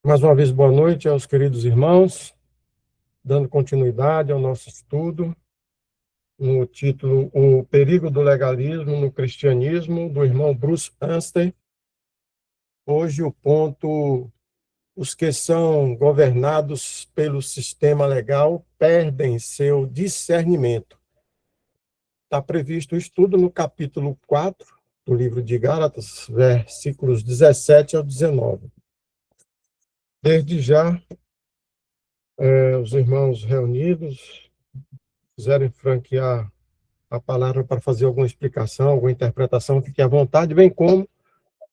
Mais uma vez, boa noite aos queridos irmãos, dando continuidade ao nosso estudo no título O Perigo do Legalismo no Cristianismo, do irmão Bruce Anstey. Hoje o ponto: os que são governados pelo sistema legal perdem seu discernimento. Está previsto o estudo no capítulo 4 do livro de Gálatas, versículos 17 ao 19. Desde já, os irmãos reunidos quiserem franquear a palavra para fazer alguma explicação, alguma interpretação, fique à vontade, bem como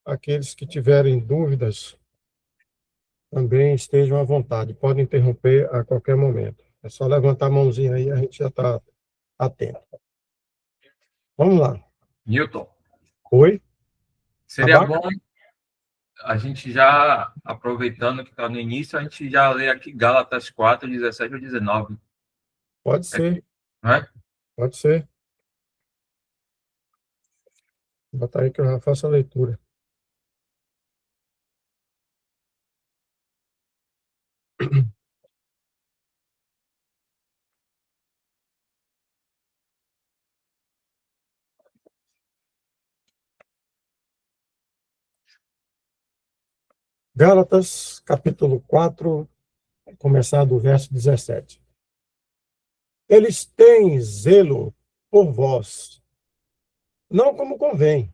aqueles que tiverem dúvidas também estejam à vontade, podem interromper a qualquer momento. É só levantar a mãozinha aí, a gente já está atento. Vamos lá. Newton, Oi? seria bom a gente já, aproveitando que está no início, a gente já ler aqui Gálatas 4, 17 ou 19. Pode ser. Não é? Pode ser. Vou botar aí que eu já faço a leitura. Gálatas, capítulo 4, começar do verso 17. Eles têm zelo por vós, não como convém,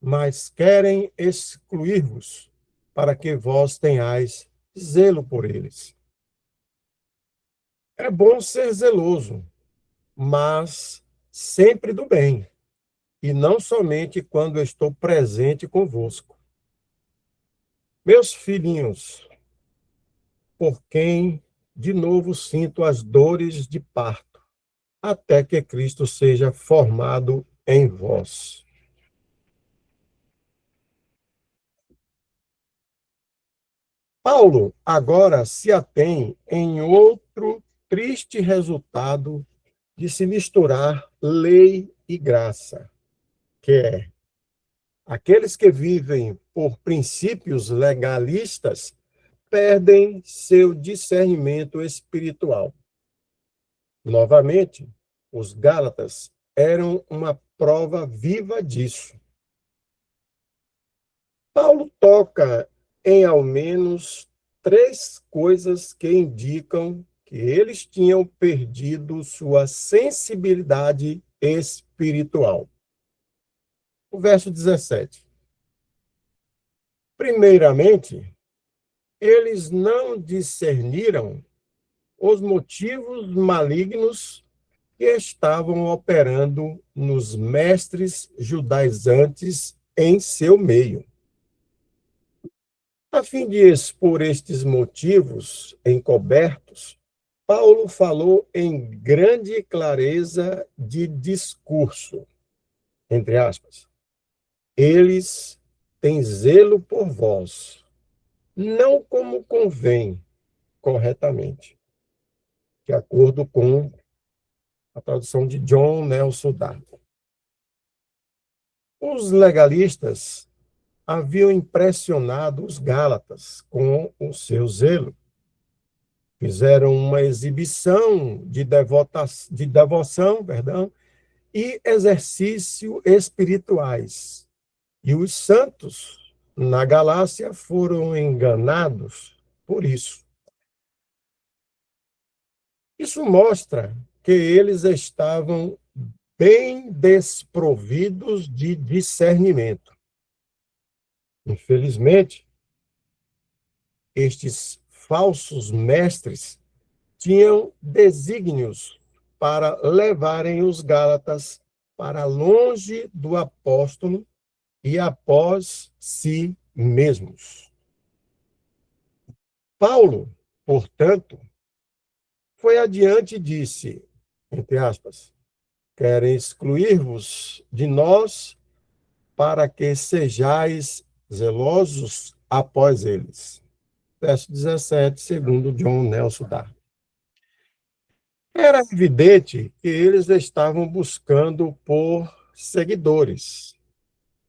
mas querem excluir-vos, para que vós tenhais zelo por eles. É bom ser zeloso, mas sempre do bem, e não somente quando estou presente convosco. Meus filhinhos, por quem de novo sinto as dores de parto, até que Cristo seja formado em vós. Paulo agora se atém em outro triste resultado de se misturar lei e graça, que é: aqueles que vivem por princípios legalistas perdem seu discernimento espiritual. Novamente, os Gálatas eram uma prova viva disso. Paulo toca em ao menos 3 coisas que indicam que eles tinham perdido sua sensibilidade espiritual. O verso 17. Primeiramente, eles não discerniram os motivos malignos que estavam operando nos mestres judaizantes em seu meio. A fim de expor estes motivos encobertos, Paulo falou em grande clareza de discurso, entre aspas. Eles têm zelo por vós, não como convém corretamente, de acordo com a tradução de John Nelson Darby. Os legalistas haviam impressionado os Gálatas com o seu zelo. Fizeram uma exibição de devoção, e exercício espirituais. E os santos na Galácia foram enganados por isso. Isso mostra que eles estavam bem desprovidos de discernimento. Infelizmente, estes falsos mestres tinham desígnios para levarem os Gálatas para longe do apóstolo e após si mesmos. Paulo, portanto, foi adiante e disse, entre aspas, querem excluir-vos de nós para que sejais zelosos após eles. Verso 17, segundo John Nelson Darby. Era evidente que eles estavam buscando por seguidores.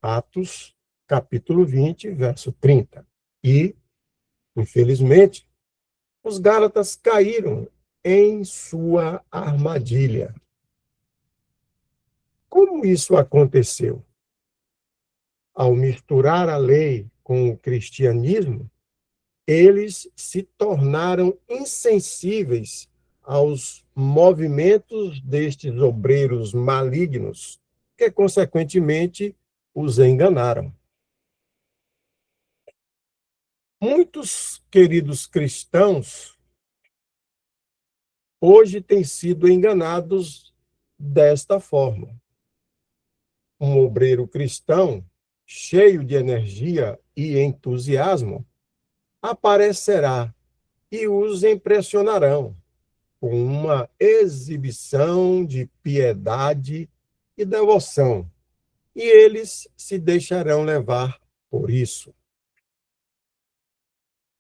Atos, capítulo 20, verso 30. E Infelizmente, os Gálatas caíram em sua armadilha. Como isso aconteceu? Ao misturar a lei com o cristianismo, eles se tornaram insensíveis aos movimentos destes obreiros malignos, que, consequentemente, os enganaram. Muitos queridos cristãos hoje têm sido enganados desta forma. Um obreiro cristão, cheio de energia e entusiasmo, aparecerá e os impressionarão com uma exibição de piedade e devoção, e eles se deixarão levar por isso.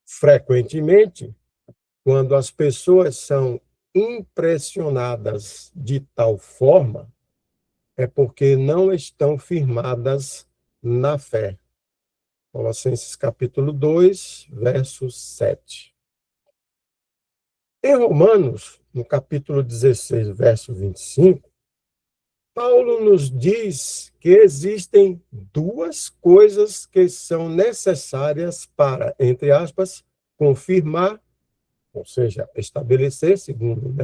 Frequentemente, quando as pessoas são impressionadas de tal forma, é porque não estão firmadas na fé. Colossenses capítulo 2, verso 7. Em Romanos, no capítulo 16, verso 25, Paulo nos diz que existem duas coisas que são necessárias para, entre aspas, confirmar, ou seja, estabelecer, segundo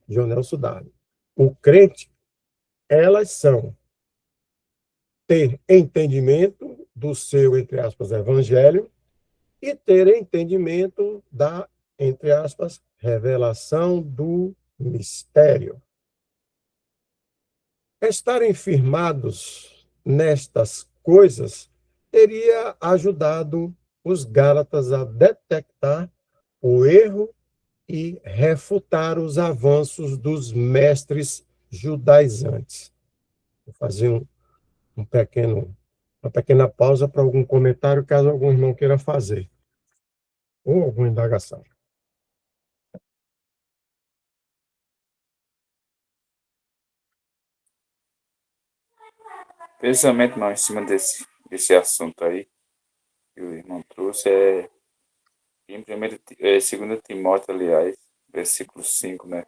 John Nelson Darby, o crente. Elas são ter entendimento do seu, entre aspas, evangelho e ter entendimento da, entre aspas, revelação do mistério. Estarem firmados nestas coisas teria ajudado os Gálatas a detectar o erro e refutar os avanços dos mestres judaizantes. Vou fazer uma pequena pausa para algum comentário, caso algum irmão queira fazer, ou alguma indagação. Pensamento não, em cima desse assunto aí que o irmão trouxe em 2 Timóteo, aliás, versículo 5, né?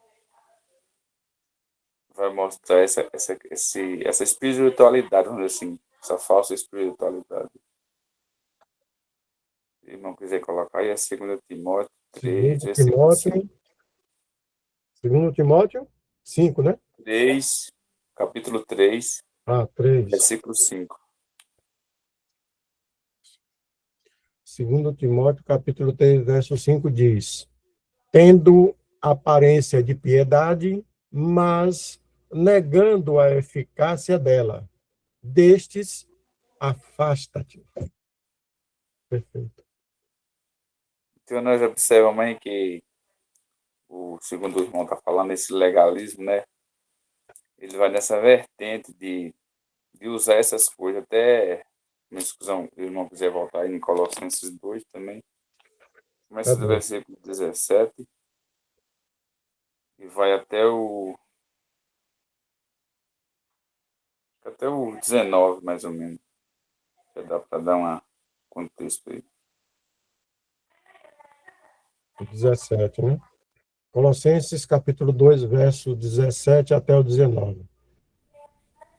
Vai mostrar essa espiritualidade, vamos dizer assim, essa falsa espiritualidade. Se o irmão quiser colocar aí, é 2 Timóteo 3, versículo 5. 2 Timóteo 5, né? 3, capítulo 3, 3. versículo 5. 2 Timóteo, capítulo 3, verso 5 diz: tendo aparência de piedade, mas negando a eficácia dela. Destes, afasta-te. Perfeito. Então nós observamos aí que o segundo irmão está falando, esse legalismo, né? Ele vai nessa vertente de usar essas coisas até, se o irmão quiser voltar aí em Colossenses 2 também, começa do versículo 17 e vai até o 19, mais ou menos. Já dá para dar um contexto aí. 17, né? Colossenses capítulo 2, verso 17 até o 19.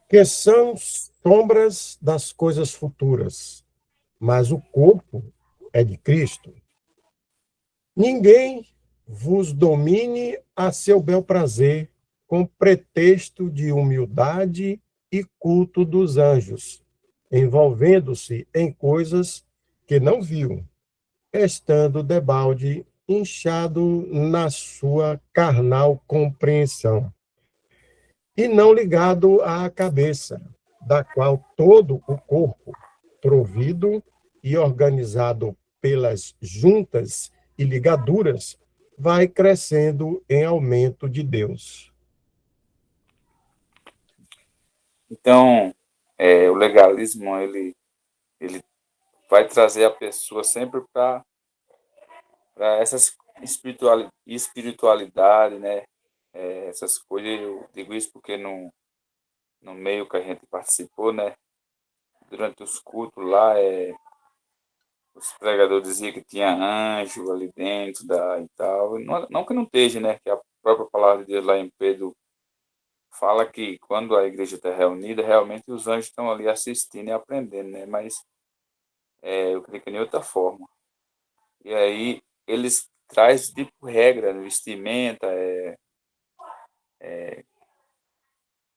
Que são sombras das coisas futuras, mas o corpo é de Cristo. Ninguém vos domine a seu bel prazer, com pretexto de humildade e culto dos anjos, envolvendo-se em coisas que não viu, estando debalde inchado na sua carnal compreensão, e não ligado à cabeça, da qual todo o corpo, provido e organizado pelas juntas e ligaduras, vai crescendo em aumento de Deus. Então, o legalismo, ele vai trazer a pessoa sempre para essas espiritualidade, né? Essas coisas, eu digo isso porque no meio que a gente participou, né? Durante os cultos lá, os pregadores diziam que tinha anjo ali dentro e tal. Não que não esteja, né? Que a própria palavra de Deus lá em Pedro fala que quando a igreja está reunida, realmente os anjos estão ali assistindo e aprendendo, né? Mas eu creio que de outra forma. E aí eles trazem tipo regra, vestimenta,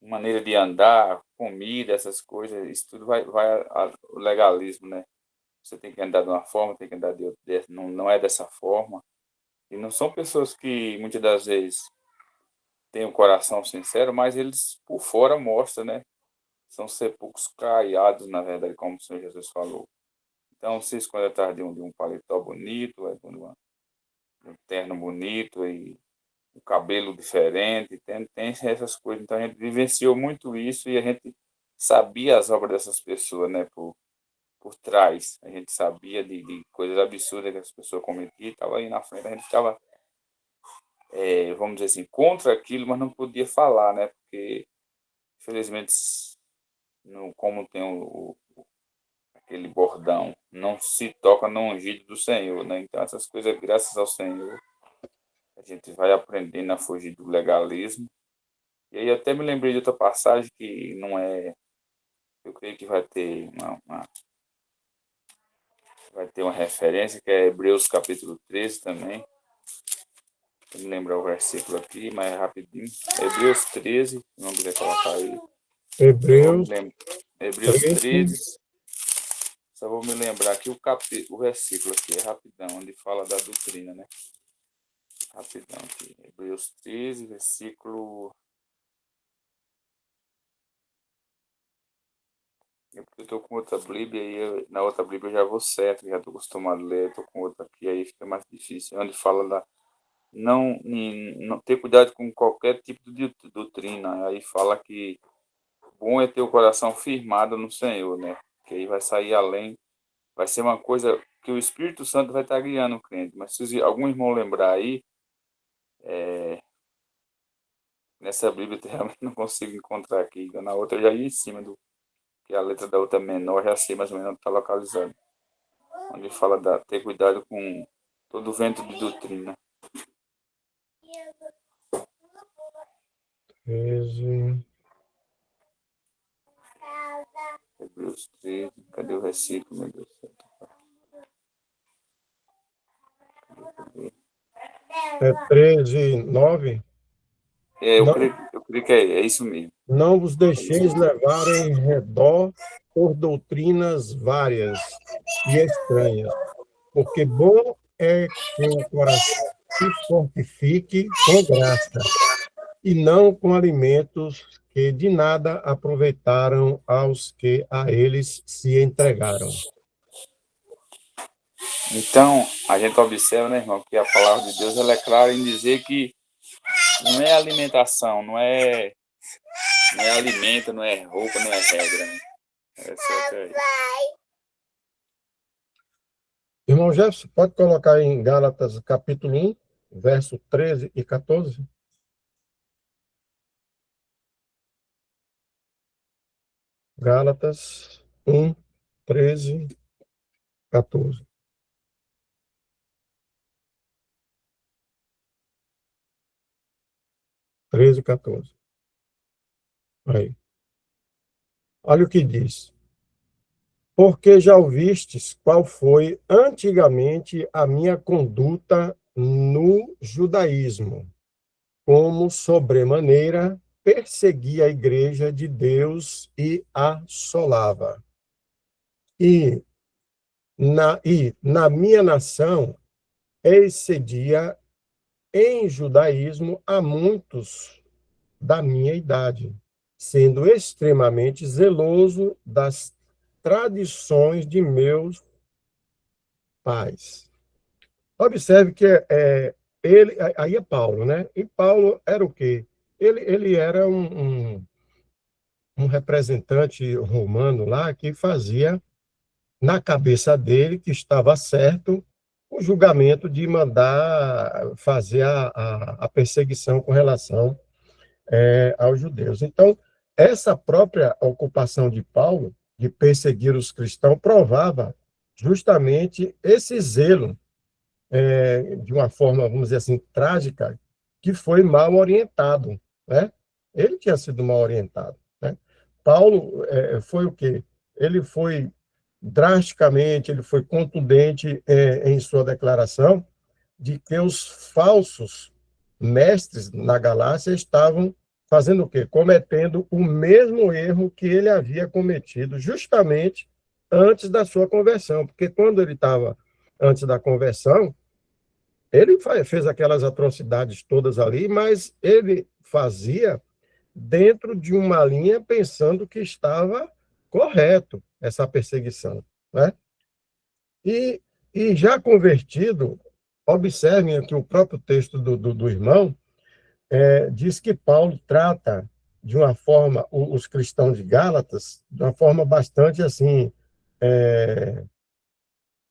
maneira de andar, comida, essas coisas, isso tudo vai o legalismo, né? Você tem que andar de uma forma, tem que andar de outra, não é dessa forma. E não são pessoas que muitas das vezes têm um coração sincero, mas eles por fora mostram, né? São sepulcros caiados, na verdade, como o Senhor Jesus falou. Então, se esconde atrás de um paletó bonito, de um terno bonito e um cabelo diferente, tem essas coisas. Então, a gente vivenciou muito isso e a gente sabia as obras dessas pessoas, né? Por trás. A gente sabia de coisas absurdas que as pessoas cometiam e estava aí na frente. A gente ficava, vamos dizer assim, contra aquilo, mas não podia falar, né? Porque, infelizmente, como tem aquele bordão, não se toca no ungido do Senhor, né? Então, essas coisas, graças ao Senhor, a gente vai aprendendo a fugir do legalismo. E aí até me lembrei de outra passagem que não é... Eu creio que vai ter uma referência, que é Hebreus capítulo 13 também. Vou me lembrar o versículo aqui, mas é rapidinho. Hebreus 13, se não quiser colocar aí. Hebreus Hebreus 13. 13. Só vou me lembrar aqui o versículo aqui, é rapidão, onde fala da doutrina, né? Rapidão aqui. Hebreus 13, versículo... Eu estou com outra Bíblia e na outra Bíblia eu já vou certo, já estou acostumado a ler, estou com outra aqui, aí fica mais difícil. Onde fala da não ter cuidado com qualquer tipo de doutrina. Aí fala que bom é ter o coração firmado no Senhor, né? Que aí vai sair além, vai ser uma coisa que o Espírito Santo vai estar guiando o crente. Mas se algum irmão lembrar aí, nessa Bíblia eu realmente não consigo encontrar aqui. Na outra eu já ia em cima que a letra da outra é menor, já sei mais ou menos onde está localizado. Onde fala ter cuidado com todo o vento de doutrina. 13. Hebreus 13, cadê o versículo, meu Deus do céu? É 13, 9. Eu Não, creio que é isso mesmo. não vos deixeis levar em redor por doutrinas várias e estranhas, porque bom é que o coração se fortifique com graça, e não com alimentos que de nada aproveitaram aos que a eles se entregaram. Então, a gente observa, né, irmão, que a palavra de Deus ela é clara em dizer que não é alimentação, não é alimento, não é roupa, não é regra. Né? Irmão Jefferson, pode colocar em Gálatas capítulo 1, verso 13 e 14? Gálatas 1, 13, 14. Treze e 14. Aí. Olha o que diz. Porque já ouvistes qual foi antigamente a minha conduta no judaísmo, como sobremaneira perseguia a igreja de Deus e a assolava. E na minha nação excedia em judaísmo a muitos da minha idade, sendo extremamente zeloso das tradições de meus pais. Observe que ele, aí é Paulo, né? E Paulo era o quê? Ele era um representante romano lá que fazia na cabeça dele que estava certo o julgamento de mandar fazer a perseguição com relação aos judeus. Então, essa própria ocupação de Paulo, de perseguir os cristãos, provava justamente esse zelo, de uma forma, vamos dizer assim, trágica, que foi mal orientado, né? Ele tinha sido mal orientado, né? Paulo foi o quê? Ele foi drasticamente, ele foi contundente em sua declaração de que os falsos mestres na Galácia estavam fazendo o quê? Cometendo o mesmo erro que ele havia cometido justamente antes da sua conversão, porque quando ele estava antes da conversão, ele fez aquelas atrocidades todas ali, mas ele fazia dentro de uma linha pensando que estava correto essa perseguição, né? E, e já convertido, observem aqui o próprio texto do irmão, diz que Paulo trata de uma forma, os cristãos de Gálatas, de uma forma bastante assim, é,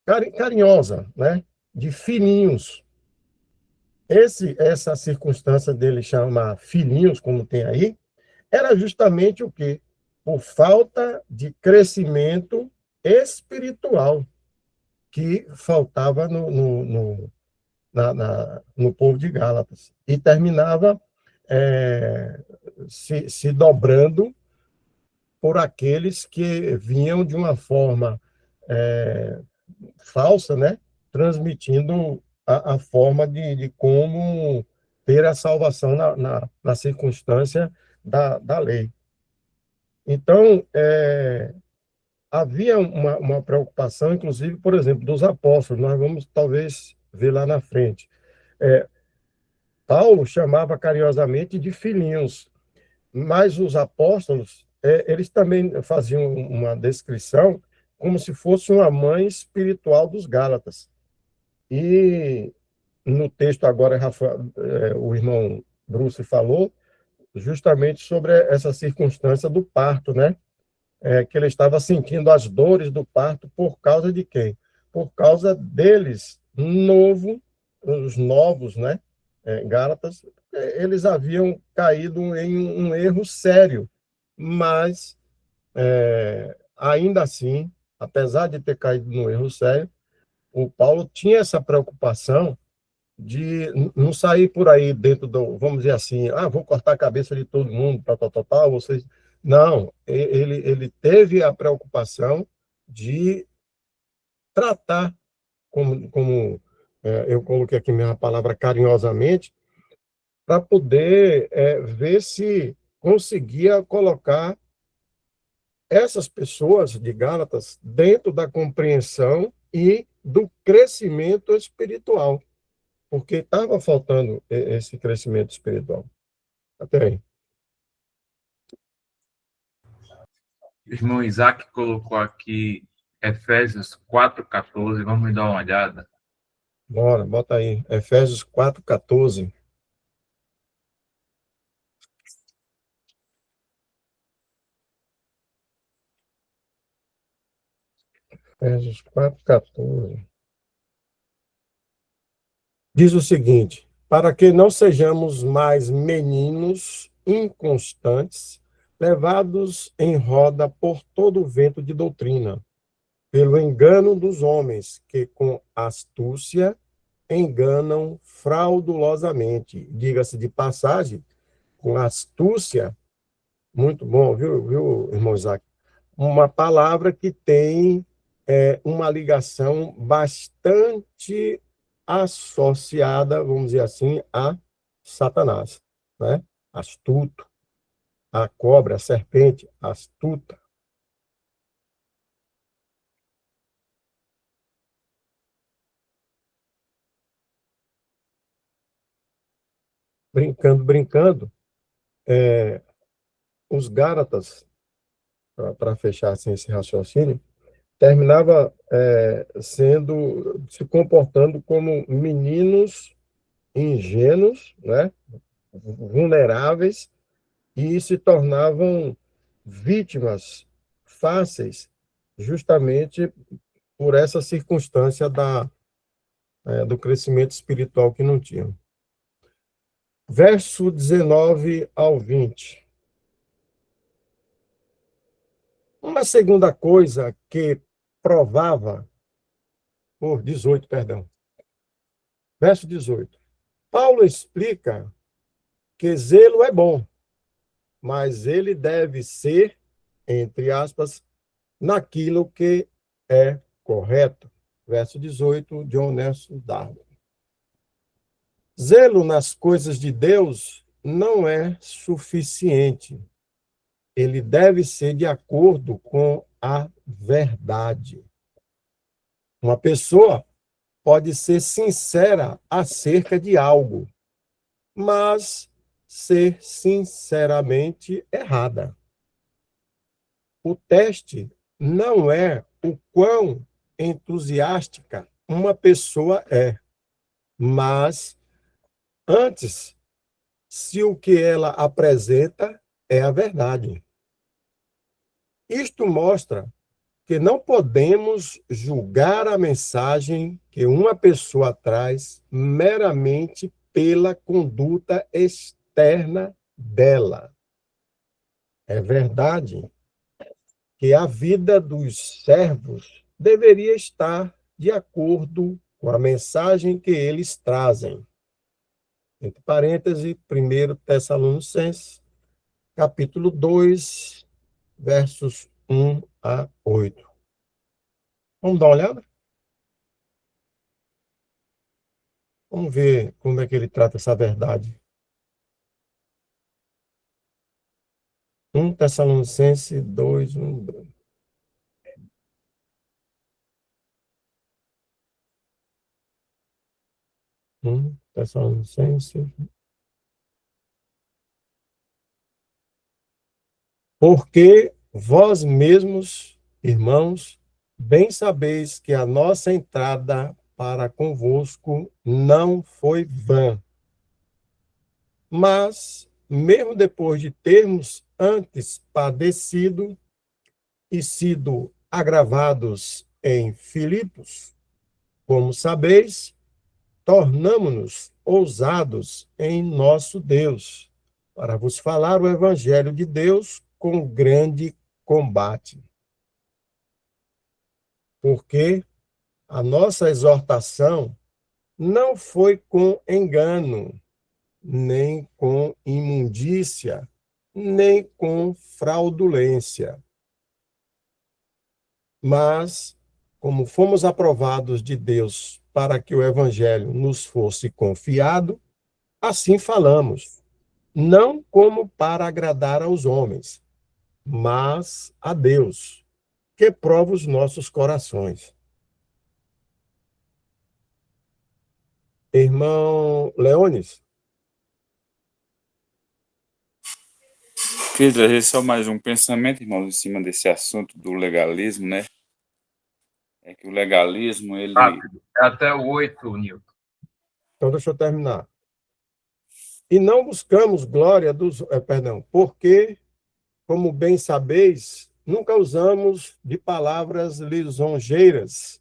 carinhosa, né? De filhinhos. Essa circunstância dele chamar filhinhos, como tem aí, era justamente o quê? Por falta de crescimento espiritual que faltava no povo de Gálatas. E terminava se dobrando por aqueles que vinham de uma forma falsa, né? Transmitindo a forma de como ter a salvação na circunstância da lei. Então, havia uma preocupação, inclusive, por exemplo, dos apóstolos. Nós vamos, talvez, ver lá na frente. Paulo chamava carinhosamente de filhinhos, mas os apóstolos, eles também faziam uma descrição como se fosse uma mãe espiritual dos Gálatas. E no texto agora, o irmão Bruce falou justamente sobre essa circunstância do parto, né? Que ele estava sentindo as dores do parto por causa de quem? Por causa deles, os novos, né? Gálatas, eles haviam caído em um erro sério, mas ainda assim, apesar de ter caído num erro sério, o Paulo tinha essa preocupação de não sair por aí dentro vamos dizer assim, vou cortar a cabeça de todo mundo, tal, vocês... Não, ele teve a preocupação de tratar, como eu coloquei aqui minha palavra carinhosamente, para poder ver se conseguia colocar essas pessoas de Gálatas dentro da compreensão e do crescimento espiritual, porque estava faltando esse crescimento espiritual. Até aí. O irmão Isaac colocou aqui Efésios 4,14. Vamos dar uma olhada. Bora, bota aí. Efésios 4,14. Efésios 4,14. Diz o seguinte: para que não sejamos mais meninos inconstantes, levados em roda por todo o vento de doutrina, pelo engano dos homens, que com astúcia enganam fraudulosamente. Diga-se de passagem, com astúcia, muito bom, viu, irmão Isaac? Uma palavra que tem uma ligação bastante associada, vamos dizer assim, a Satanás, né? Astuto, a cobra, a serpente, astuta. Brincando, os Gálatas, para fechar assim, esse raciocínio, terminava se comportando como meninos ingênuos, né? Vulneráveis, e se tornavam vítimas fáceis justamente por essa circunstância do crescimento espiritual que não tinham. Verso 19 ao 20. Uma segunda coisa que provava 18, perdão. Verso 18. Paulo explica que zelo é bom, mas ele deve ser, entre aspas, naquilo que é correto. Verso 18, de Honesto Darwin. Zelo nas coisas de Deus não é suficiente. Ele deve ser de acordo com a verdade. Uma pessoa pode ser sincera acerca de algo, mas ser sinceramente errada. O teste não é o quão entusiástica uma pessoa é, mas antes se o que ela apresenta é a verdade. Isto mostra que não podemos julgar a mensagem que uma pessoa traz meramente pela conduta externa dela. É verdade que a vida dos servos deveria estar de acordo com a mensagem que eles trazem. Entre parênteses, 1 Tessalonicenses, capítulo 2, versos 1 a 8. Vamos dar uma olhada? Vamos ver como é que ele trata essa verdade. 1 Tessalonicenses 2, 1, 2. Tessalonicenses. Porque vós mesmos, irmãos, bem sabeis que a nossa entrada para convosco não foi vã. Mas, mesmo depois de termos antes padecido e sido agravados em Filipos, como sabeis, tornamo-nos ousados em nosso Deus, para vos falar o evangelho de Deus com grande combate. Porque a nossa exortação não foi com engano, nem com imundícia, nem com fraudulência. Mas, como fomos aprovados de Deus para que o evangelho nos fosse confiado, assim falamos, não como para agradar aos homens, mas a Deus, que prova os nossos corações. Irmão Leones, Queria trazer só mais um pensamento, irmãos, em cima desse assunto do legalismo, né? É que o legalismo, ele... Rápido. É até o 8, Nilton. então deixa eu terminar. E não buscamos glória dos... porque, como bem sabeis, nunca usamos de palavras lisonjeiras,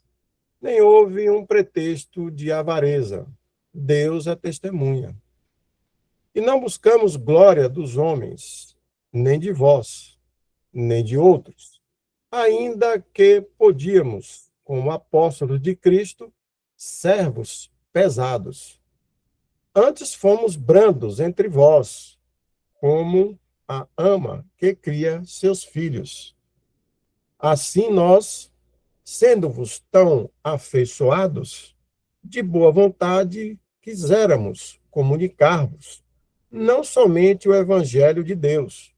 nem houve um pretexto de avareza. Deus é testemunha. E não buscamos glória dos homens, nem de vós, nem de outros, ainda que podíamos, como apóstolos de Cristo, servos pesados. Antes fomos brandos entre vós, como a ama que cria seus filhos. Assim nós, sendo-vos tão afeiçoados, de boa vontade quiséramos comunicar-vos não somente o evangelho de Deus,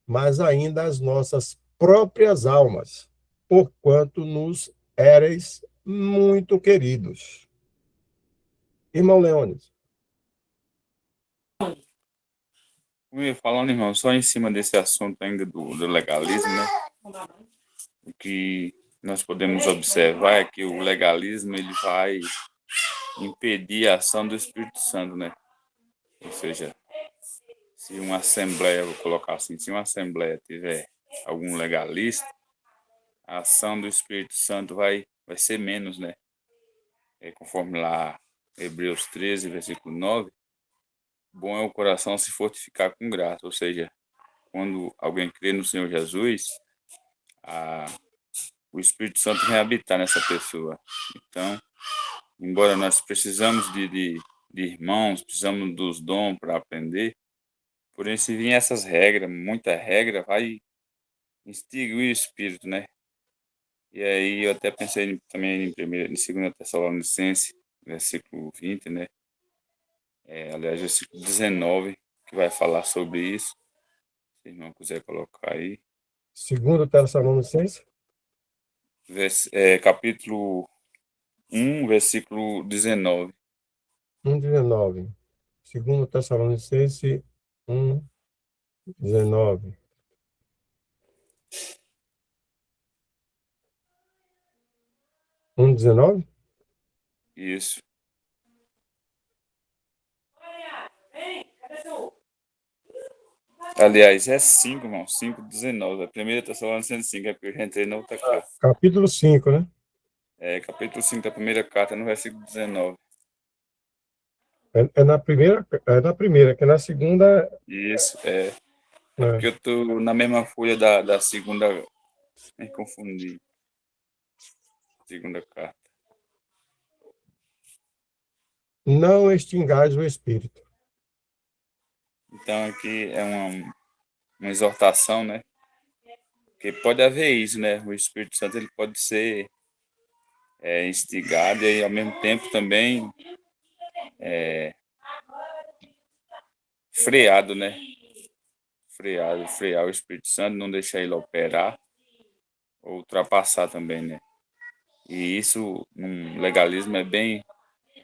mas ainda as nossas próprias almas, porquanto nos éreis muito queridos. Irmão Leones. Falando, irmão, só em cima desse assunto ainda do legalismo, né? O que nós podemos observar é que o legalismo ele vai impedir a ação do Espírito Santo, né? Ou seja, se uma assembleia, vou colocar assim, se uma assembleia tiver algum legalista, a ação do Espírito Santo vai ser menos, né? Conforme lá Hebreus 13, versículo 9, bom é o coração se fortificar com graça, ou seja, quando alguém crê no Senhor Jesus, o Espírito Santo vem habitar nessa pessoa. Então, embora nós precisamos de irmãos, precisamos dos dons para aprender, porém, se vir essas regras, muita regra, vai extinguir o Espírito, né? E aí eu até pensei também em 2 Tessalonicenses, versículo 20, né? Aliás, versículo 19, que vai falar sobre isso. Se o irmão quiser colocar aí. 2 Tessalonicenses? Capítulo 1, versículo 19. 1:19. 2 Tessalonicenses 1:19. Um 19? Isso. Aliás, é 5, irmão. 5:19. A 1 Tessalonicenses 5, é porque eu já entrei na outra carta. Capítulo 5, né? Capítulo 5 da primeira carta, no versículo 19. É na primeira, que na segunda. Isso, é porque eu tô na mesma folha da segunda, me confundi. Segunda carta. Não extingais o Espírito. Então aqui é uma exortação, né? Porque pode haver isso, né? O Espírito Santo ele pode ser instigado e ao mesmo tempo também freado, né? Frear o Espírito Santo, não deixar ele operar ou ultrapassar também, né? E isso, no legalismo,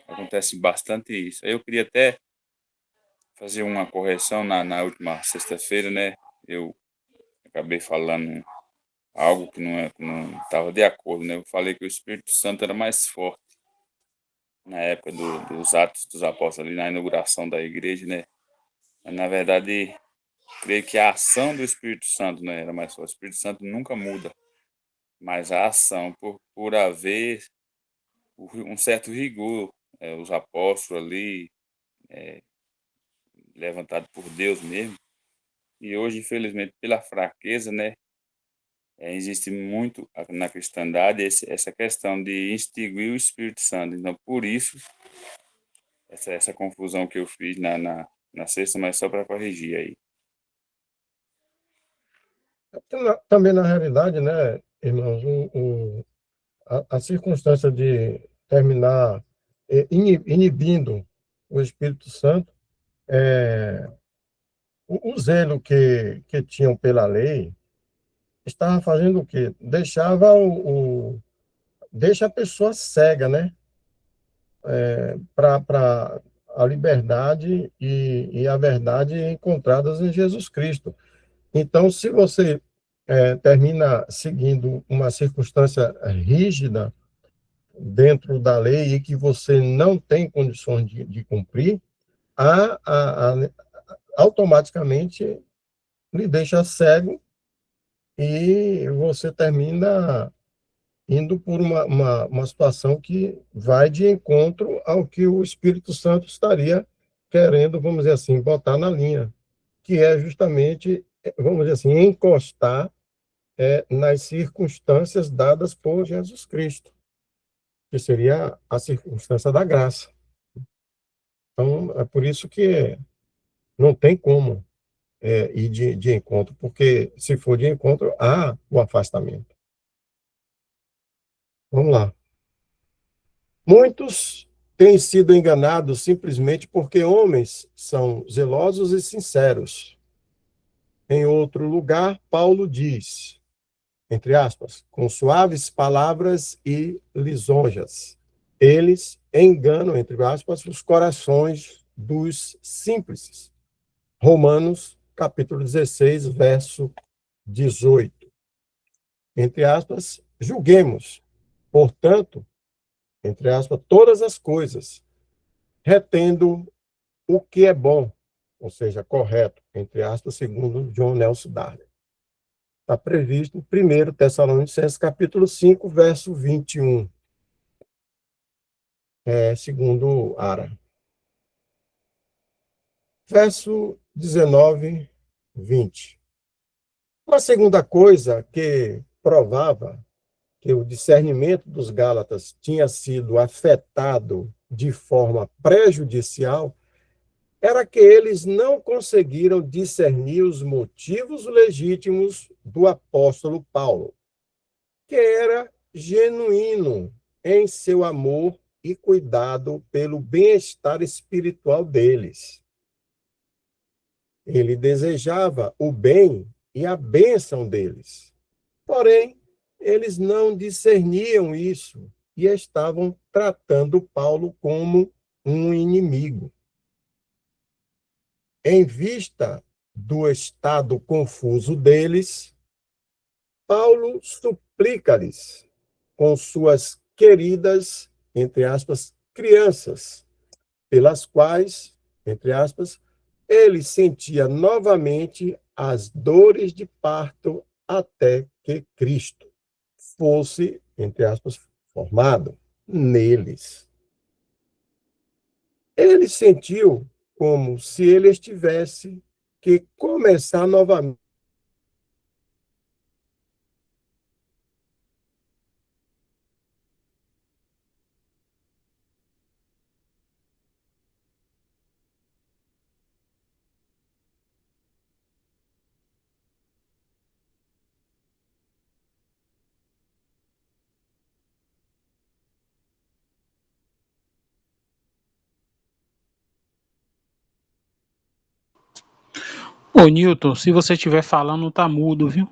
acontece bastante isso. Eu queria até fazer uma correção na última sexta-feira, né? Eu acabei falando algo que não estava de acordo, né? Eu falei que o Espírito Santo era mais forte na época dos Atos dos Apóstolos, ali na inauguração da igreja, né? Mas, na verdade, creio que a ação do Espírito Santo, né, era mais forte. O Espírito Santo nunca muda, mas a ação, por haver um certo rigor, os apóstolos ali, levantados por Deus mesmo, e hoje, infelizmente, pela fraqueza, né, existe muito na cristandade essa questão de extinguir o Espírito Santo. Então, por isso, essa confusão que eu fiz na sexta, mas só para corrigir aí. Também, na realidade, né, irmãos, a circunstância de terminar inibindo o Espírito Santo, o zelo que tinham pela lei estava fazendo o quê? Deixa a pessoa cega, né? Para a liberdade e a verdade encontradas em Jesus Cristo. Então, se você termina seguindo uma circunstância rígida dentro da lei e que você não tem condições de cumprir, automaticamente lhe deixa cego e você termina indo por uma situação que vai de encontro ao que o Espírito Santo estaria querendo, vamos dizer assim, botar na linha, que é justamente, vamos dizer assim, encostar nas circunstâncias dadas por Jesus Cristo, que seria a circunstância da graça. Então, é por isso que não tem como ir de encontro, porque se for de encontro, há o afastamento. Vamos lá. Muitos têm sido enganados simplesmente porque homens são zelosos e sinceros. Em outro lugar, Paulo diz, entre aspas, com suaves palavras e lisonjas. Eles enganam, entre aspas, os corações dos simples. Romanos, capítulo 16, verso 18. Entre aspas, julguemos, portanto, entre aspas, todas as coisas, retendo o que é bom, ou seja, correto, entre aspas, segundo John Nelson Darby. Está previsto em 1 Tessalonicenses, capítulo 5, verso 21. Segundo Ara. Verso 19, 20. Uma segunda coisa que provava que o discernimento dos Gálatas tinha sido afetado de forma prejudicial, era que eles não conseguiram discernir os motivos legítimos do apóstolo Paulo, que era genuíno em seu amor e cuidado pelo bem-estar espiritual deles. Ele desejava o bem e a bênção deles. Porém, eles não discerniam isso e estavam tratando Paulo como um inimigo. Em vista do estado confuso deles, Paulo suplica-lhes com suas queridas, entre aspas, crianças, pelas quais, entre aspas, ele sentia novamente as dores de parto até que Cristo fosse, entre aspas, formado neles. Ele sentiu como se ele estivesse que começar novamente. Ô, Newton, se você estiver falando, tá mudo, viu?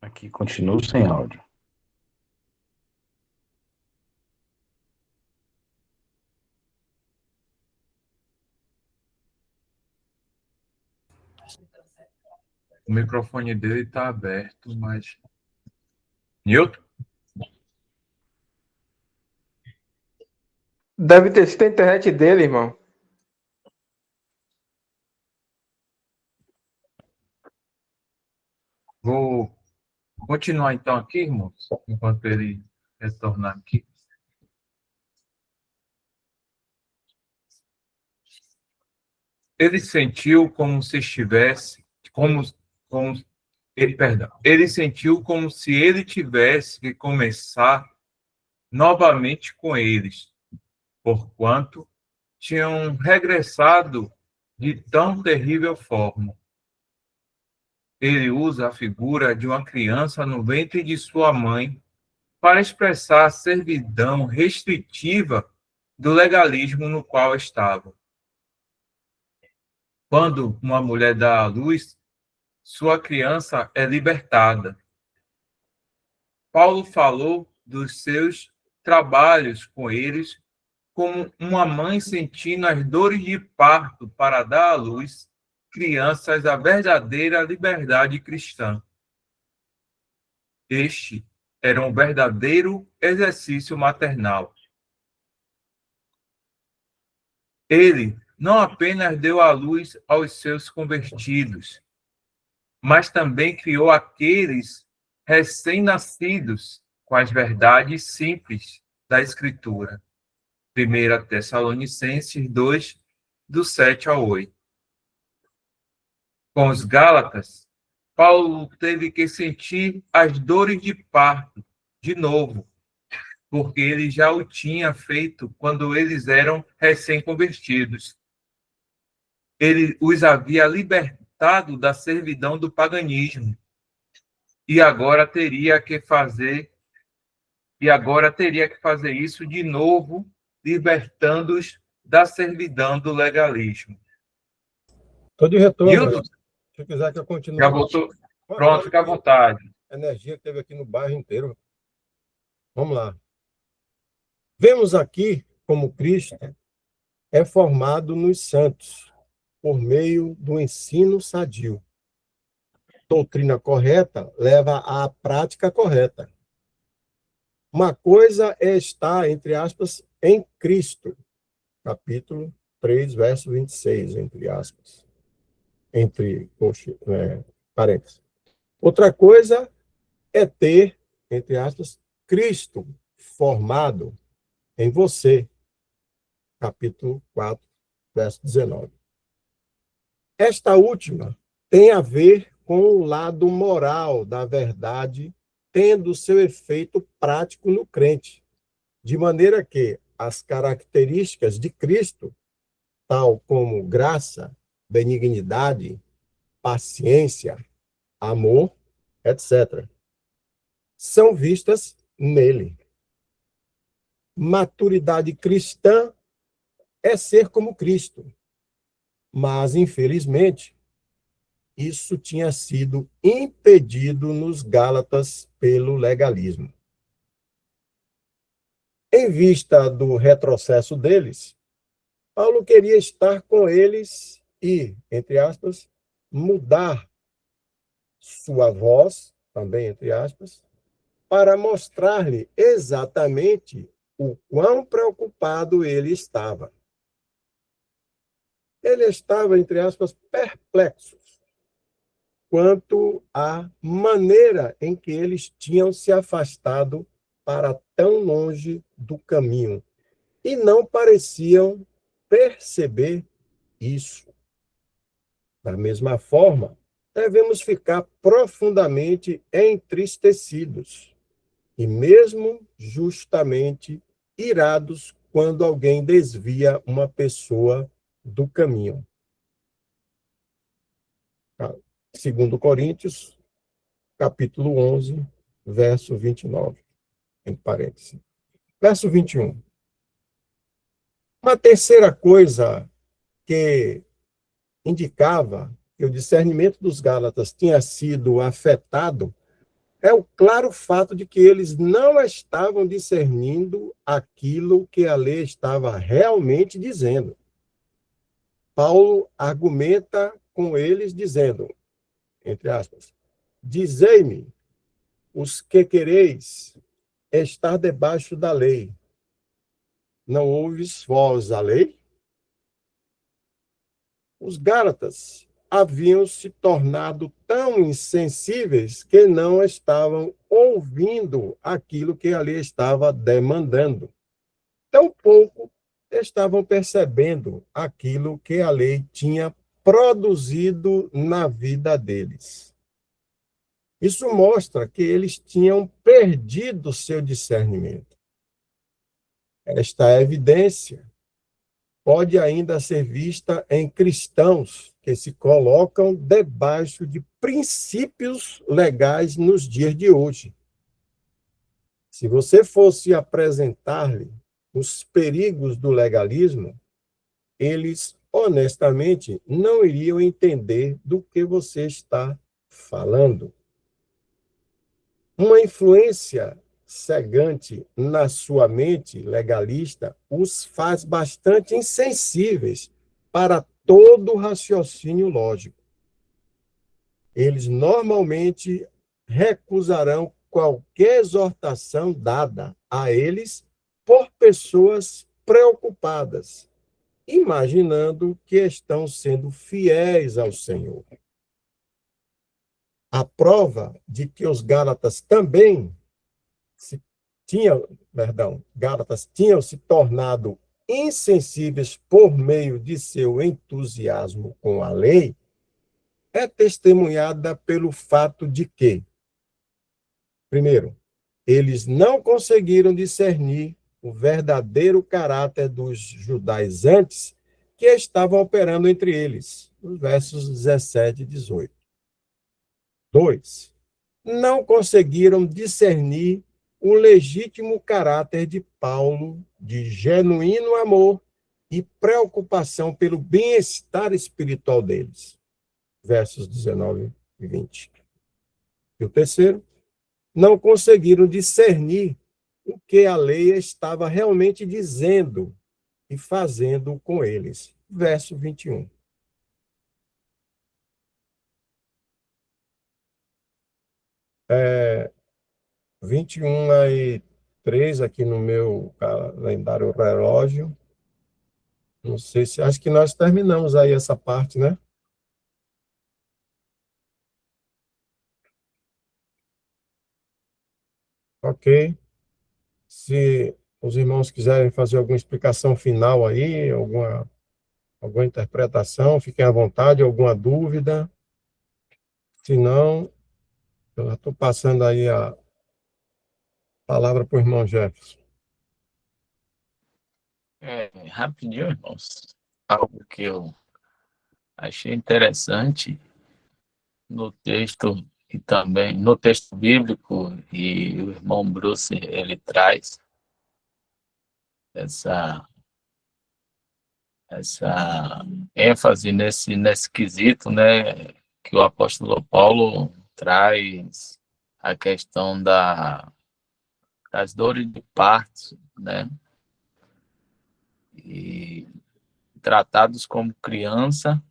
Aqui, continuo sem áudio. O microfone dele está aberto, mas... Newton? Deve ter sido a internet dele, irmão. Vou continuar então aqui, irmãos, enquanto ele retornar aqui. Ele sentiu como se estivesse, ele sentiu como se ele tivesse que começar novamente com eles, porquanto tinham regressado de tão terrível forma. Ele usa a figura de uma criança no ventre de sua mãe para expressar a servidão restritiva do legalismo no qual estava. Quando uma mulher dá à luz, sua criança é libertada. Paulo falou dos seus trabalhos com eles como uma mãe sentindo as dores de parto para dar à luz crianças à verdadeira liberdade cristã. Este era um verdadeiro exercício maternal. Ele não apenas deu à luz aos seus convertidos, mas também criou aqueles recém-nascidos com as verdades simples da Escritura. 1 Tessalonicenses 2, do 7 ao 8. Com os Gálatas, Paulo teve que sentir as dores de parto de novo, porque ele já o tinha feito quando eles eram recém-convertidos. Ele os havia libertado da servidão do paganismo e agora teria que fazer isso de novo, libertando-os da servidão do legalismo. Estou de retorno. Newton, se quiser que eu continue. já voltou? Pronto, fica à vontade. A energia que teve aqui no bairro inteiro. Vamos lá. Vemos aqui como Cristo é formado nos santos por meio do ensino sadio. Doutrina correta leva à prática correta. Uma coisa é estar, entre aspas, em Cristo. Capítulo 3, verso 26, entre aspas. entre parênteses. Outra coisa é ter, entre aspas, Cristo formado em você. Capítulo 4, verso 19. Esta última tem a ver com o lado moral da verdade, tendo seu efeito prático no crente, de maneira que as características de Cristo, tal como graça, benignidade, paciência, amor, etc., são vistas nele. Maturidade cristã é ser como Cristo, mas, infelizmente, isso tinha sido impedido nos Gálatas pelo legalismo. Em vista do retrocesso deles, Paulo queria estar com eles e, entre aspas, mudar sua voz, também entre aspas, para mostrar-lhe exatamente o quão preocupado ele estava. Ele estava, entre aspas, perplexo quanto à maneira em que eles tinham se afastado para tão longe do caminho e não pareciam perceber isso. Da mesma forma, devemos ficar profundamente entristecidos e mesmo justamente irados quando alguém desvia uma pessoa do caminho. 2 Coríntios, capítulo 11, verso 29, em parênteses. Verso 21. Uma terceira coisa que indicava que o discernimento dos Gálatas tinha sido afetado é o claro fato de que eles não estavam discernindo aquilo que a lei estava realmente dizendo. Paulo argumenta com eles dizendo, entre aspas, dizei-me os que quereis estar debaixo da lei. Não ouves vós a lei? Os Gálatas haviam se tornado tão insensíveis que não estavam ouvindo aquilo que a lei estava demandando. Tampouco estavam percebendo aquilo que a lei tinha produzido na vida deles. Isso mostra que eles tinham perdido seu discernimento. Esta evidência pode ainda ser vista em cristãos que se colocam debaixo de princípios legais nos dias de hoje. Se você fosse apresentar-lhe os perigos do legalismo, eles, honestamente, não iriam entender do que você está falando. Uma influência cegante na sua mente legalista os faz bastante insensíveis para todo o raciocínio lógico. Eles normalmente recusarão qualquer exortação dada a eles por pessoas preocupadas, imaginando que estão sendo fiéis ao Senhor. A prova de que os Gálatas também Gálatas tinham se tornado insensíveis por meio de seu entusiasmo com a lei, é testemunhada pelo fato de que, primeiro, eles não conseguiram discernir o verdadeiro caráter dos judaizantes que estavam operando entre eles, nos versos 17 e 18. 2. Não conseguiram discernir o legítimo caráter de Paulo de genuíno amor e preocupação pelo bem-estar espiritual deles. Versos 19 e 20. E o terceiro, não conseguiram discernir o que a lei estava realmente dizendo e fazendo com eles. Verso 21. É, 21:3 aqui no meu calendário relógio. Não sei se... Acho que nós terminamos aí essa parte, né? Ok. Se os irmãos quiserem fazer alguma explicação final aí, alguma interpretação, fiquem à vontade, alguma dúvida. Se não, eu já estou passando aí a palavra para o irmão Jefferson. Rapidinho, irmãos. Algo que eu achei interessante no texto e também no texto bíblico, e o irmão Bruce ele traz essa ênfase nesse quesito, né, que o apóstolo Paulo traz a questão das dores de parto, né, e tratados como criança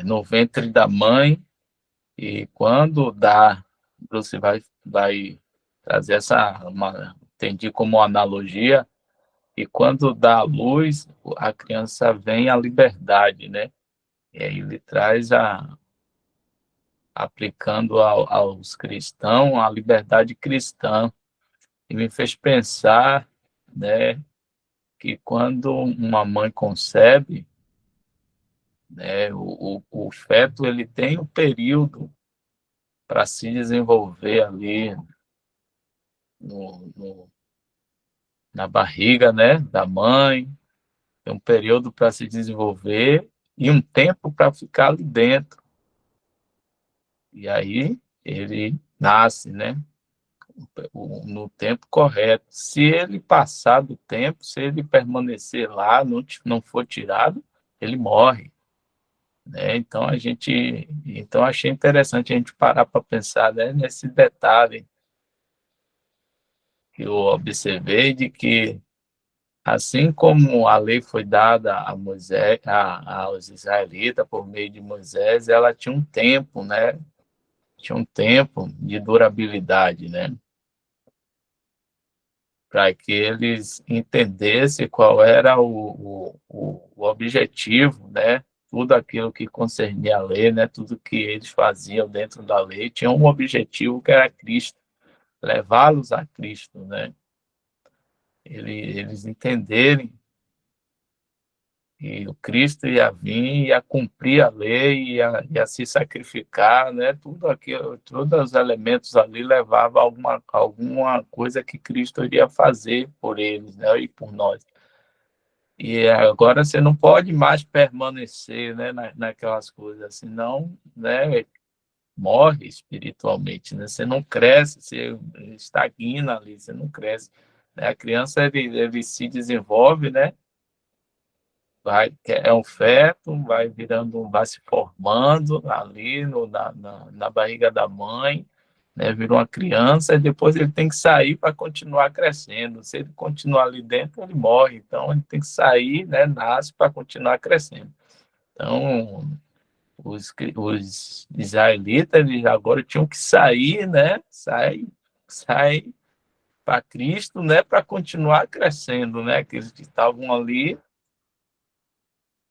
no ventre da mãe, e quando dá, você vai trazer entendi como uma analogia, e quando dá a luz, a criança vem à liberdade, né? E aí ele traz aplicando aos cristãos a liberdade cristã, e me fez pensar, né, que quando uma mãe concebe, né, o feto ele tem um período para se desenvolver ali no, na barriga, né, da mãe, tem um período para se desenvolver e um tempo para ficar ali dentro. E aí ele nasce, né, no tempo correto. Se ele passar do tempo, se ele permanecer lá, não for tirado, ele morre, né? Então achei interessante a gente parar para pensar, né, nesse detalhe que eu observei de que assim como a lei foi dada a Moisés, aos israelitas por meio de Moisés, ela tinha um tempo, né? Tinha um tempo de durabilidade, né? Para que eles entendessem qual era o objetivo, né? Tudo aquilo que concernia a lei, né? Tudo que eles faziam dentro da lei tinha um objetivo que era Cristo, levá-los a Cristo, né? Eles entenderem e o Cristo ia vir, ia cumprir a lei, ia se sacrificar, né? Tudo aquilo, todos os elementos ali levavam a alguma coisa que Cristo iria fazer por eles, né? E por nós. E agora você não pode mais permanecer, né? Naquelas coisas, senão, né? Morre espiritualmente, né? Você não cresce, você estagna ali, você não cresce. Né? A criança ele se desenvolve, né? É um feto, vai se formando ali na barriga da mãe, né? Vira uma criança e depois ele tem que sair para continuar crescendo. Se ele continuar ali dentro, ele morre. Então ele tem que sair, né? Nasce para continuar crescendo. Então os israelitas eles agora tinham que sair, né? Sair para Cristo, né? Para continuar crescendo, né? Aqueles que estavam ali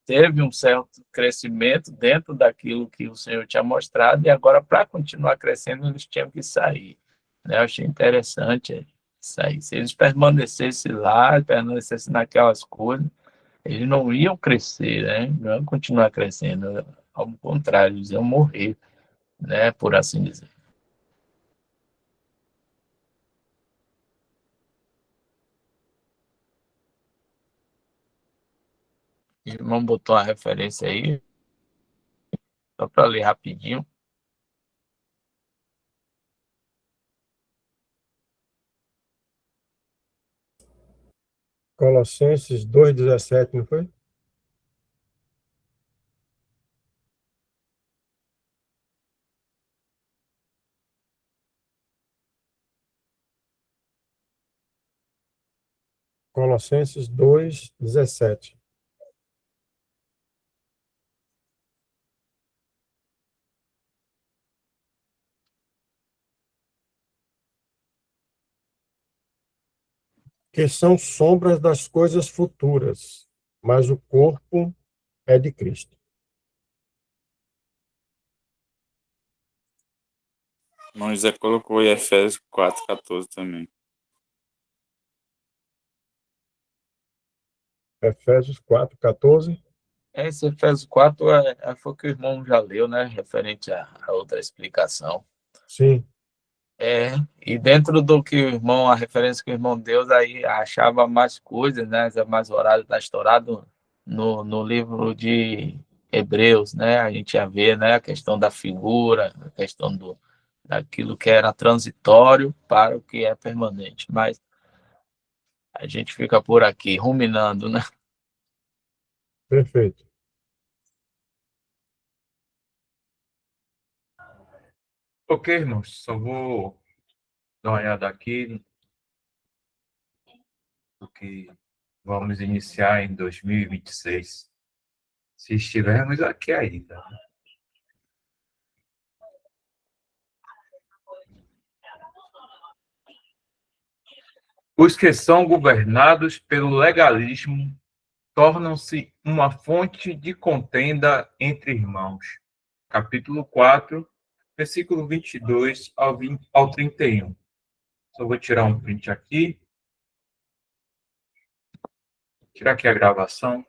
teve um certo crescimento dentro daquilo que o Senhor tinha mostrado, e agora, para continuar crescendo, eles tinham que sair. Né? Eu achei interessante sair. Se eles permanecessem lá, permanecessem naquelas coisas, eles não iam crescer, né? Não iam continuar crescendo. Ao contrário, eles iam morrer, né? Por assim dizer. O irmão botou uma referência aí, só para ler rapidinho. Colossenses 2,17, não foi? Colossenses 2,17. Que são sombras das coisas futuras, mas o corpo é de Cristo. Irmão José colocou em Efésios 4,14 também. Efésios 4,14. Esse Efésios 4 foi o que o irmão já leu, né? Referente a outra explicação. Sim, E dentro do que o irmão, a referência que o irmão deu, aí achava mais coisas, né? Mais horário está estourado no livro de Hebreus, né? A gente ia ver, né? A questão da figura, a questão daquilo que era transitório para o que é permanente. Mas a gente fica por aqui, ruminando, né? perfeito. Ok, irmãos, só vou dar uma olhada aqui do que vamos iniciar em 2026, se estivermos aqui ainda. Os que são governados pelo legalismo tornam-se uma fonte de contenda entre irmãos. Capítulo 4, versículo 22 ao 31. Só vou tirar um print aqui. Tirar aqui a gravação.